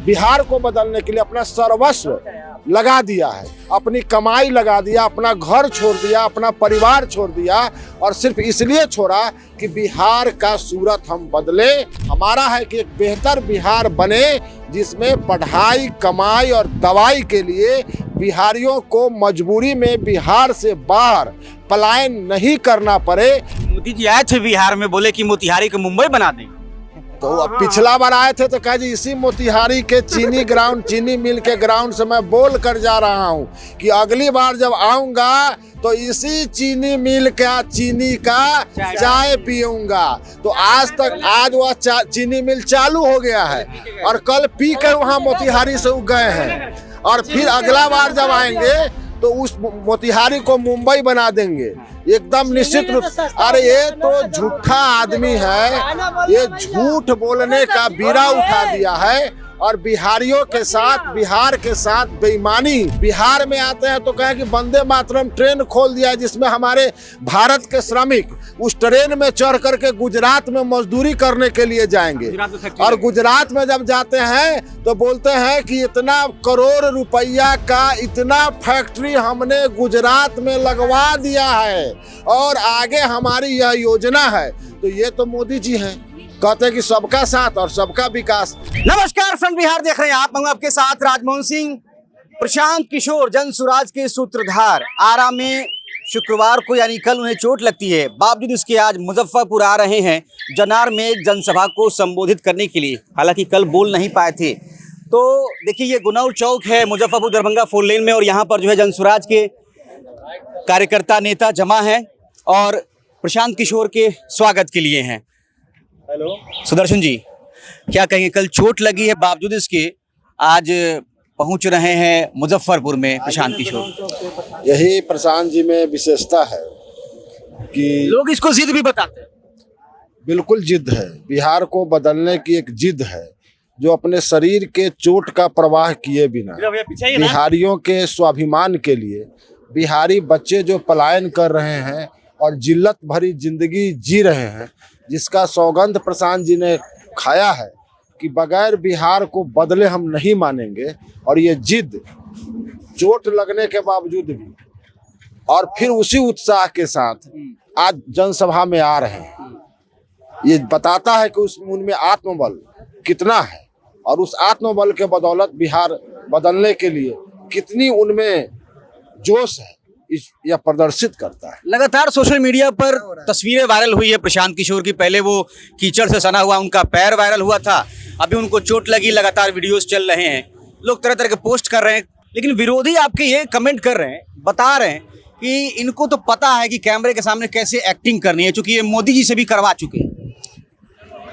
बिहार को बदलने के लिए अपना सर्वस्व लगा दिया है, अपनी कमाई लगा दिया, अपना घर छोड़ दिया, अपना परिवार छोड़ दिया, और सिर्फ इसलिए छोड़ा कि बिहार का सूरत हम बदले। हमारा है कि एक बेहतर बिहार बने जिसमें पढ़ाई, कमाई और दवाई के लिए बिहारियों को मजबूरी में बिहार से बाहर पलायन नहीं करना पड़े। मोदी जी आए थे बिहार में, बोले कि मोतिहारी को मुंबई बना देंगे। तो अब पिछला बार आए थे तो कहा जी इसी मोतिहारी के चीनी मिल के ग्राउंड से मैं बोल कर जा रहा हूँ कि अगली बार जब आऊंगा तो इसी चीनी मिल का चीनी का चाय पीऊंगा। तो आज वह चीनी मिल चालू हो गया है और कल पी कर वहाँ मोतिहारी से उग गए हैं, और फिर अगला बार जब आएंगे तो उस मोतिहारी को मुंबई बना देंगे एकदम निश्चित रूप। अरे ये तो झूठा आदमी है, ये झूठ बोलने का बीड़ा उठा दिया है और बिहारियों के साथ, बिहार के साथ बेईमानी। बिहार में आते हैं तो कहें कि वंदे मातरम ट्रेन खोल दिया है जिसमें हमारे भारत के श्रमिक उस ट्रेन में चढ़ करके गुजरात में मजदूरी करने के लिए जाएंगे, और गुजरात में जब जाते हैं तो बोलते हैं कि इतना करोड़ रुपया का इतना फैक्ट्री हमने गुजरात में लगवा दिया है और आगे हमारी यह योजना है। तो ये तो मोदी जी हैं, कहते हैं कि सबका साथ और सबका विकास। नमस्कार, फ्रंट बिहार देख रहे हैं आप। मैं आपके साथ राजमोहन सिंह। प्रशांत किशोर जन सुराज के सूत्रधार आरा में शुक्रवार को यानी कल उन्हें चोट लगती है, बावजूद इसके आज मुजफ्फरपुर आ रहे हैं जनार में एक जनसभा को संबोधित करने के लिए। हालांकि कल बोल नहीं पाए थे। तो देखिए, ये गुनौर चौक है मुजफ्फरपुर दरभंगा 4 लेन में, और यहाँ पर जो है जनसुराज के कार्यकर्ता नेता जमा हैं और प्रशांत किशोर के स्वागत के लिए हैं। हेलो सुदर्शन जी, क्या कहेंगे, कल चोट लगी है बावजूद इसके आज पहुंच रहे हैं मुजफ्फरपुर में प्रशांत किशोर। यही प्रशांत जी में विशेषता है कि लोग इसको जिद भी बताते हैं। बिल्कुल जिद है, बिहार को बदलने की एक जिद है जो अपने शरीर के चोट का प्रवाह किए बिना बिहारियों के स्वाभिमान के लिए, बिहारी बच्चे जो पलायन कर रहे हैं और जिल्लत भरी जिंदगी जी रहे हैं, जिसका सौगंध प्रशांत जी ने खाया है कि बगैर बिहार को बदले हम नहीं मानेंगे। और ये जिद चोट लगने के बावजूद भी और फिर उसी उत्साह के साथ आज जनसभा में आ रहे हैं, ये बताता है कि उनमें आत्मबल कितना है और उस आत्मबल के बदौलत बिहार बदलने के लिए कितनी उनमें जोश है, यह प्रदर्शित करता है। लगातार सोशल मीडिया पर तस्वीरें वायरल हुई है प्रशांत किशोर की। पहले वो कीचड़ से सना हुआ उनका पैर वायरल हुआ था, अभी उनको चोट लगी, लगातार वीडियोस चल रहे हैं, लोग तरह तरह के पोस्ट कर रहे हैं। लेकिन विरोधी आपके ये कमेंट कर रहे हैं, बता रहे हैं कि इनको तो पता है कि कैमरे के सामने कैसे एक्टिंग करनी है, क्योंकि ये मोदी जी से भी करवा चुके हैं।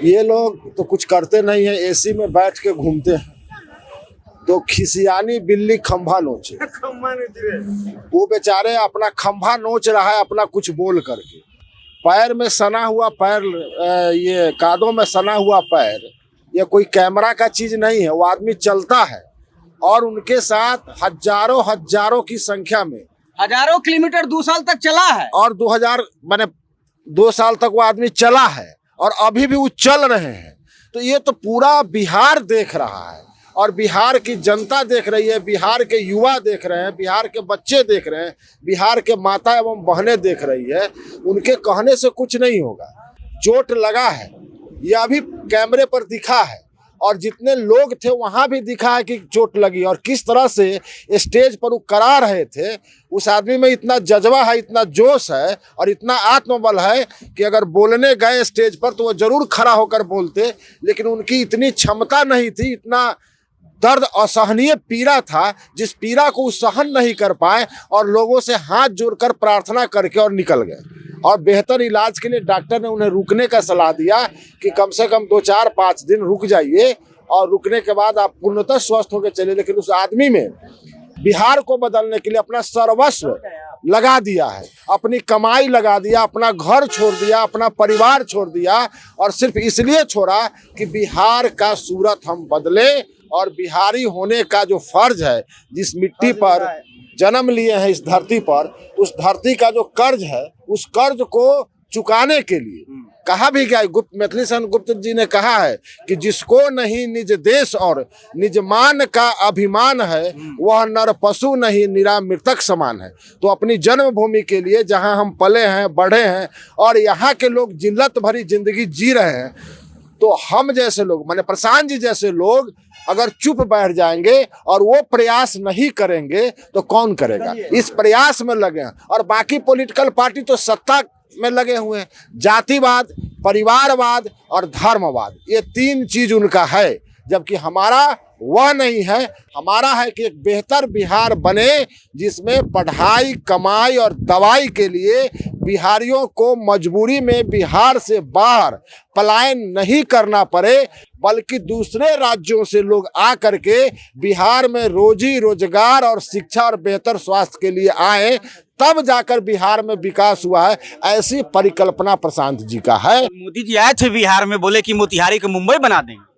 ये लोग तो कुछ करते नहीं है, एसी में बैठ के घूमते हैं। तो खिसियानी बिल्ली खंभा नोचे, वो बेचारे अपना खंभा नोच रहा है अपना कुछ बोल करके। पैर में सना हुआ पैर, ये कादों में सना हुआ पैर, ये कोई कैमरा का चीज नहीं है। वो आदमी चलता है और उनके साथ हजारों की संख्या में हजारों किलोमीटर 2 साल तक चला है, और 2 साल तक वो आदमी चला है और अभी भी वो चल रहे हैं। तो ये तो पूरा बिहार देख रहा है और बिहार की जनता देख रही है, बिहार के युवा देख रहे हैं, बिहार के बच्चे देख रहे हैं, बिहार के माता एवं बहनें देख रही है। उनके कहने से कुछ नहीं होगा। चोट लगा है, यह अभी कैमरे पर दिखा है और जितने लोग थे वहां भी दिखा है कि चोट लगी, और किस तरह से स्टेज पर वो करा रहे थे। उस आदमी में इतना जज्बा है, इतना जोश है और इतना आत्मबल है कि अगर बोलने गए स्टेज पर तो वो जरूर खड़ा होकर बोलते, लेकिन उनकी इतनी क्षमता नहीं थी, इतना दर्द असहनीय पीड़ा था जिस पीड़ा को सहन नहीं कर पाए और लोगों से हाथ जोड़कर प्रार्थना करके और निकल गए। और बेहतर इलाज के लिए डॉक्टर ने उन्हें रुकने का सलाह दिया कि कम से कम 2-4-5 दिन रुक जाइए और रुकने के बाद आप पूर्णतः स्वस्थ होकर चले। लेकिन उस आदमी में बिहार को बदलने के लिए अपना सर्वस्व लगा दिया है, अपनी कमाई लगा दिया, अपना घर छोड़ दिया, अपना परिवार छोड़ दिया, और सिर्फ इसलिए छोड़ा कि बिहार का सूरत हम बदले और बिहारी होने का जो फर्ज है, जिस मिट्टी पर जन्म लिए हैं इस धरती पर, उस धरती का जो कर्ज है, उस कर्ज को चुकाने के लिए कहा भी गया, मैथिली शरण गुप्त जी ने कहा है कि जिसको नहीं निज देश और निज मान का अभिमान है, वह नर पशु नहीं निरा मृतक समान है। तो अपनी जन्मभूमि के लिए, जहां हम पले हैं, बढ़े हैं और यहाँ के लोग जिल्लत भरी जिंदगी जी रहे हैं, तो हम जैसे लोग, माने प्रशांत जी जैसे लोग अगर चुप बैठ जाएंगे और वो प्रयास नहीं करेंगे तो कौन करेगा। इस प्रयास में लगे हैं। और बाकी पॉलिटिकल पार्टी तो सत्ता में लगे हुए हैं। जातिवाद, परिवारवाद और धर्मवाद, ये 3 चीज उनका है, जबकि हमारा वह नहीं है। हमारा है कि एक बेहतर बिहार बने जिसमें पढ़ाई, कमाई और दवाई के लिए बिहारियों को मजबूरी में बिहार से बाहर पलायन नहीं करना पड़े, बल्कि दूसरे राज्यों से लोग आ करके बिहार में रोजी रोजगार और शिक्षा और बेहतर स्वास्थ्य के लिए आए, तब जाकर बिहार में विकास हुआ है। ऐसी परिकल्पना प्रशांत जी का है। मोदी जी आए थे बिहार में, बोले कि मोतिहारी को मुंबई बना देंगे।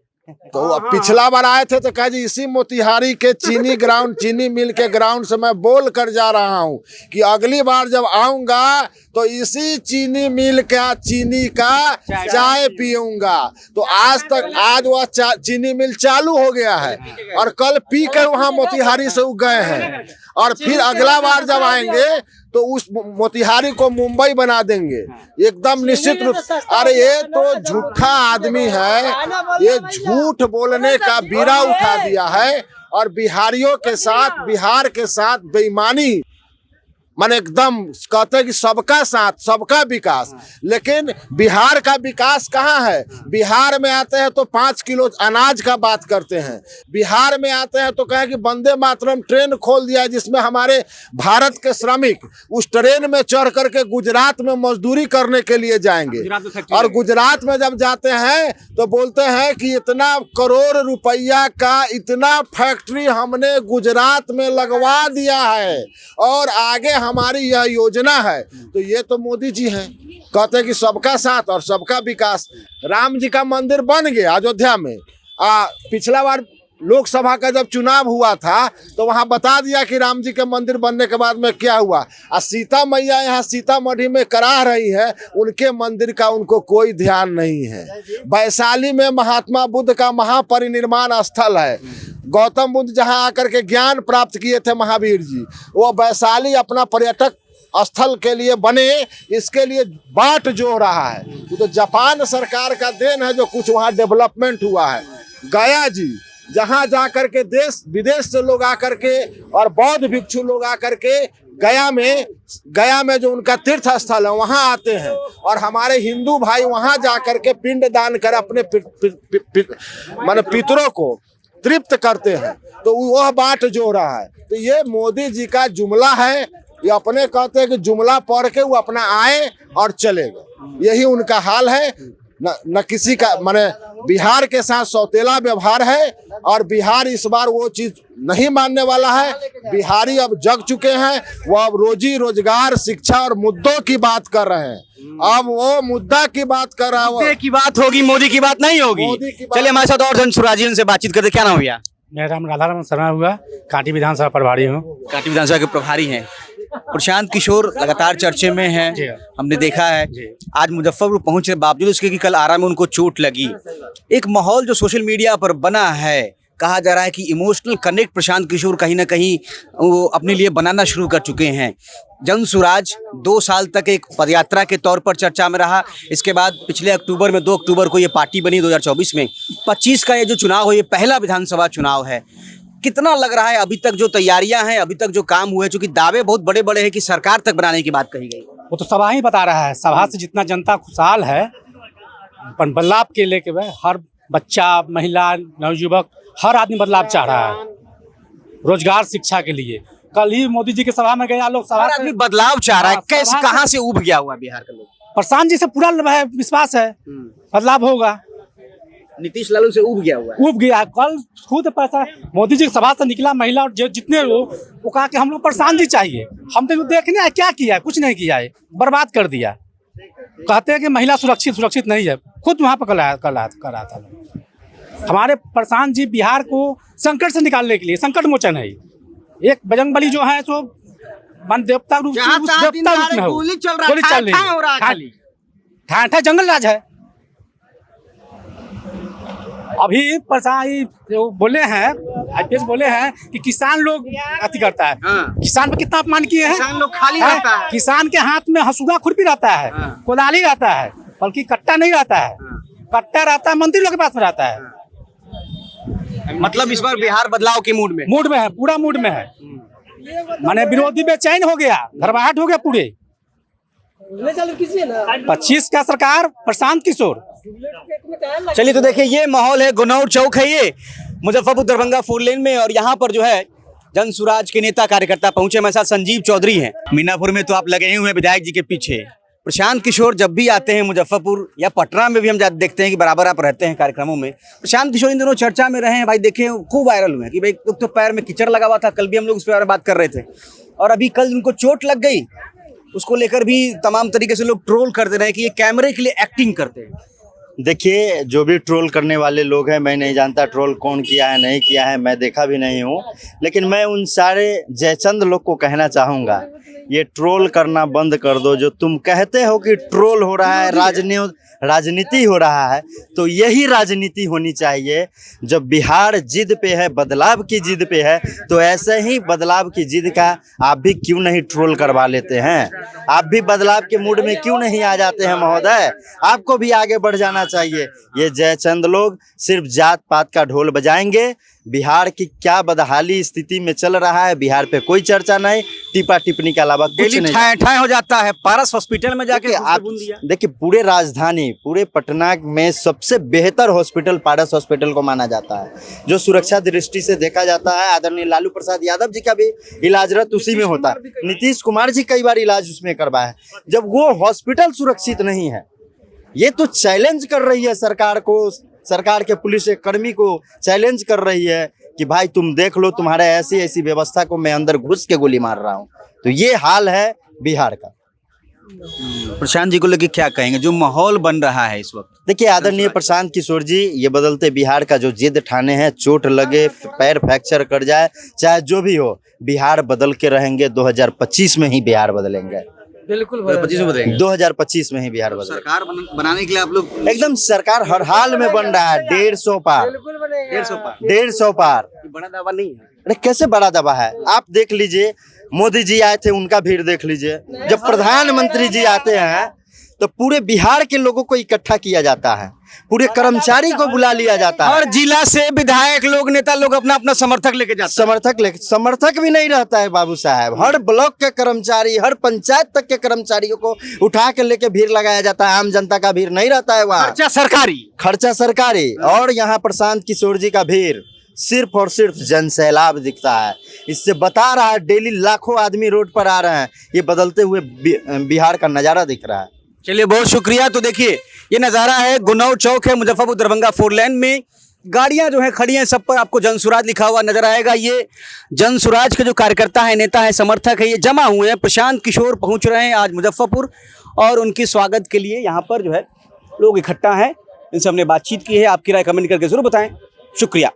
तो अब पिछला बार आए थे तो कहा जी इसी मोतिहारी के चीनी मिल के ग्राउंड से मैं बोल कर जा रहा हूँ कि अगली बार जब आऊंगा तो इसी चीनी मिल का चीनी का चाय पीऊंगा। तो आज वह चीनी मिल चालू हो गया है और कल पी कर वहाँ मोतिहारी से उग गए हैं। और फिर अगला बार जब आएंगे तो उस मोतिहारी को मुंबई बना देंगे एकदम निश्चित रूप। अरे ये तो झूठा आदमी है, ये झूठ बोलने का बीड़ा उठा दिया है और बिहारियों के साथ, बिहार के साथ बेईमानी, माने एकदम कहते हैं कि सबका साथ सबका विकास। लेकिन बिहार का विकास कहाँ है। बिहार में आते हैं तो 5 किलो अनाज का बात करते हैं। बिहार में आते हैं तो कहें कि वंदे मातरम ट्रेन खोल दिया है, जिसमें हमारे भारत के श्रमिक उस ट्रेन में चढ़ करके गुजरात में मजदूरी करने के लिए जाएंगे। और गुजरात में जब जाते हैं तो बोलते हैं कि इतना करोड़ रुपया का इतना फैक्ट्री हमने गुजरात में लगवा दिया है और आगे हमारी यह योजना है। तो ये तो मोदी जी हैं, कहते हैं कि सबका साथ और सबका विकास। राम जी का मंदिर बन गया अयोध्या में। पिछला बार लोकसभा का जब चुनाव हुआ था तो वहां बता दिया कि राम जी के मंदिर बनने के बाद में क्या हुआ। सीता मैया यहाँ सीतामढ़ी में करा रही है, उनके मंदिर का उनको कोई ध्यान नहीं है। वैशाली में महात्मा बुद्ध का महापरिनिर्वाण स्थल है। गौतम बुद्ध जहां आकर के ज्ञान प्राप्त किए थे महावीर जी, वो वैशाली अपना पर्यटक स्थल के लिए बने, इसके लिए बाट जोड़ रहा है। तो जापान सरकार का देन है जो कुछ वहाँ डेवलपमेंट हुआ है। गया जी, जहाँ जा करके देश विदेश से लोग आकर के और बौद्ध भिक्षु लोग आकर के गया में जो उनका तीर्थ स्थल है वहाँ आते हैं और हमारे हिंदू भाई वहाँ जा करके पिंड दान कर अपने माने पितरों को तृप्त करते हैं। तो वह बाट जो रहा है। तो ये मोदी जी का जुमला है। ये अपने कहते हैं कि जुमला पढ़ के वो अपना आए और चले गए। यही उनका हाल है। न किसी का, माने बिहार के साथ सौतेला व्यवहार है और बिहार इस बार वो चीज नहीं मानने वाला है। बिहारी अब जग चुके हैं, वो अब रोजी रोजगार, शिक्षा और मुद्दों की बात कर रहे हैं। अब वो मुद्दा की बात कर रहा है, मुद्दे की बात होगी, मोदी की बात नहीं होगी। चलिए हमारे साथ और जनसुराजी उनसे बातचीत करते। क्या नाम भैया? मेरा नाम राधारमण शर्मा हुआ, कांटी विधानसभा प्रभारी हूँ। कांटी विधानसभा के प्रभारी हैं। प्रशांत किशोर लगातार चर्चे में हैं, हमने देखा है। आज मुजफ्फरपुर पहुंचे बावजूद उसके कि कल आरा में उनको चोट लगी। एक माहौल जो सोशल मीडिया पर बना है, कहा जा रहा है कि इमोशनल कनेक्ट प्रशांत किशोर कहीं ना कहीं वो अपने लिए बनाना शुरू कर चुके हैं। जनसुराज 2 साल तक एक पदयात्रा के तौर पर चर्चा में रहा। इसके बाद पिछले अक्टूबर में 2 अक्टूबर को ये पार्टी बनी। 2024 में 25 का ये जो चुनाव है, ये पहला विधानसभा चुनाव है। कितना लग रहा है अभी तक जो तैयारियां हैं, अभी तक जो काम हुए, चूंकि दावे बहुत बड़े बड़े हैं कि सरकार तक बनाने की बात कही गई, वो तो सभा ही बता रहा है। सभा से जितना जनता खुशहाल है, बदलाव के लेके हर बच्चा, महिला, नवयुवक, हर आदमी बदलाव चाह रहा है। रोजगार, शिक्षा के लिए कल ही मोदी जी के सभा में गया लोग, सभा आदमी बदलाव चाह रहा है। कैसे, कहाँ से उब गया हुआ बिहार का लोग? प्रशांत जी से पूरा विश्वास है बदलाव होगा। नीतीश लालू से उब गया हुआ है। उब गया। कल खुद पैसा मोदी जी की सभा से निकला, महिला और जितने लोग, वो कहा कि हम लोग प्रशांत जी चाहिए। हम तो देखने हैं क्या किया है, कुछ नहीं किया है, बर्बाद कर दिया। कहते हैं कि महिला सुरक्षित नहीं है, खुद वहाँ पर कर रहा था। हमारे प्रशांत जी बिहार को संकट से निकालने के लिए संकट मोचन है। एक बजरंगबली जो है सो देवता रूप में गोली चल रही है। ठाठा जंगल राज है। अभी प्रधान जो बोले हैं, आईपीएस बोले हैं कि किसान लोग अति करता है। हाँ। किसान पे कितना अपमान किए हैं। किसान लोग खाली हैं? रहता है। किसान के हाथ में हसुआ खुरपी रहता है, हाँ। कोदाली रहता है, बल्कि कट्टा नहीं रहता है। कट्टा रहता है मंत्री लोग के पास में रहता है। मतलब इस बार बिहार बदलाव के मूड में। मूड में है, पूरा मूड में है। माने विरोधी बेचैन हो गया, घबराहट हो गया पूरे। 25 का सरकार प्रशांत किशोर। चलिए तो देखिए ये माहौल है, गुनौर चौक है ये मुजफ्फरपुर दरभंगा 4 लेन में, और यहाँ पर जो है जन सुराज के नेता कार्यकर्ता पहुंचे। मेरे साथ संजीव चौधरी हैं। मीनापुर में तो आप लगे ही हुए हैं विधायक जी के पीछे। प्रशांत किशोर जब भी आते हैं मुजफ्फरपुर या पटना में भी हम देखते हैं कि बराबर आप रहते हैं कार्यक्रमों में। प्रशांत किशोर इन दिनों चर्चा में रहे हैं भाई, देखे खूब वायरल हुए हैं कि भाई तो पैर में कीचड़ लगा हुआ था, कल भी हम लोग उस पर बात कर रहे थे, और अभी कल उनको चोट लग गई, उसको लेकर भी तमाम तरीके से लोग ट्रोल करते रहे कि ये कैमरे के लिए एक्टिंग करते हैं। देखिए, जो भी ट्रोल करने वाले लोग हैं, मैं नहीं जानता ट्रोल कौन किया है नहीं किया है, मैं देखा भी नहीं हूँ, लेकिन मैं उन सारे जयचंद लोग को कहना चाहूँगा, ये ट्रोल करना बंद कर दो। जो तुम कहते हो कि ट्रोल हो रहा है, राजनीति हो रहा है, तो यही राजनीति होनी चाहिए। जब बिहार जिद पे है, बदलाव की जिद पे है, तो ऐसे ही बदलाव की जिद का आप भी क्यों नहीं ट्रोल करवा लेते हैं? आप भी बदलाव के मूड में क्यों नहीं आ जाते हैं महोदय? आपको भी आगे बढ़ जाना चाहिए। ये जयचंद लोग सिर्फ जात पात का ढोल बजाएंगे। बिहार की क्या बदहाली स्थिति में चल रहा है, बिहार पे कोई चर्चा नहीं, टिपा टिप्पणी के अलावा कुछ नहीं। ठाए हो जाता है। पारस हॉस्पिटल में जाके आप देखिए, पूरे राजधानी, पूरे पटना में सबसे बेहतर हॉस्पिटल पारस हॉस्पिटल को माना जाता है। जो सुरक्षा दृष्टि से देखा जाता है, आदरणीय लालू प्रसाद यादव जी का भी इलाजरत उसी में होता है। नीतीश कुमार जी कई बार इलाज उसमें करवाया है। जब वो हॉस्पिटल सुरक्षित नहीं है, ये तो चैलेंज कर रही है सरकार को, सरकार के पुलिस कर्मी को चैलेंज कर रही है कि भाई तुम देख लो, तुम्हारे ऐसी ऐसी व्यवस्था को मैं अंदर घुस के गोली मार रहा हूँ। तो ये हाल है बिहार का। प्रशांत जी को लेके क्या कहेंगे, जो माहौल बन रहा है इस वक्त? देखिए आदरणीय प्रशांत किशोर जी, ये बदलते बिहार का जो जिद ठाने हैं, चोट लगे, पैर फ्रैक्चर कर जाए, चाहे जो भी हो, बिहार बदल के रहेंगे। 2025 में ही बिहार बदलेंगे। बिल्कुल 25 में बदलेंगे। 2025 में ही बिहार बदलेगा। सरकार बनाने के लिए आप लोग एकदम सरकार हर हाल में बन रहा है। 150 पार, 150 पार। बड़ा दावा नहीं है। अरे कैसे बड़ा दावा है? आप देख लीजिए, मोदी जी आए थे, उनका भीड़ देख लीजिए। जब प्रधानमंत्री जी आते हैं तो पूरे बिहार के लोगों को इकट्ठा किया जाता है, पूरे कर्मचारी को बुला लिया जाता है। हर जिला से विधायक लोग, नेता लोग अपना अपना समर्थक लेके जाते हैं। समर्थक भी नहीं रहता है बाबू साहब। हर ब्लॉक के कर्मचारी, हर पंचायत तक के कर्मचारियों को उठा के लेके भीड़ लगाया जाता है। आम जनता का भीड़ नहीं रहता है वहाँ। खर्चा सरकारी। और यहाँ प्रशांत किशोर जी का भीड़ सिर्फ और सिर्फ जनसैलाब दिखता है। इससे बता रहा है, डेली लाखों आदमी रोड पर आ रहे हैं। ये बदलते हुए बिहार का नज़ारा दिख रहा है। चलिए बहुत शुक्रिया। तो देखिए ये नज़ारा है, गुनौर चौक है, मुजफ्फरपुर दरभंगा 4 लेन में। गाड़ियां जो है खड़ी हैं, सब पर आपको जन सुराज लिखा हुआ नजर आएगा। ये जन सुराज के जो कार्यकर्ता है, नेता है, समर्थक है, ये जमा हुए हैं। प्रशांत किशोर पहुंच रहे हैं आज मुजफ्फरपुर, और उनके स्वागत के लिए यहाँ पर जो है लोग इकट्ठा हैं। इनसे हमने बातचीत की है। आपकी राय कमेंट करके जरूर बताएं। शुक्रिया।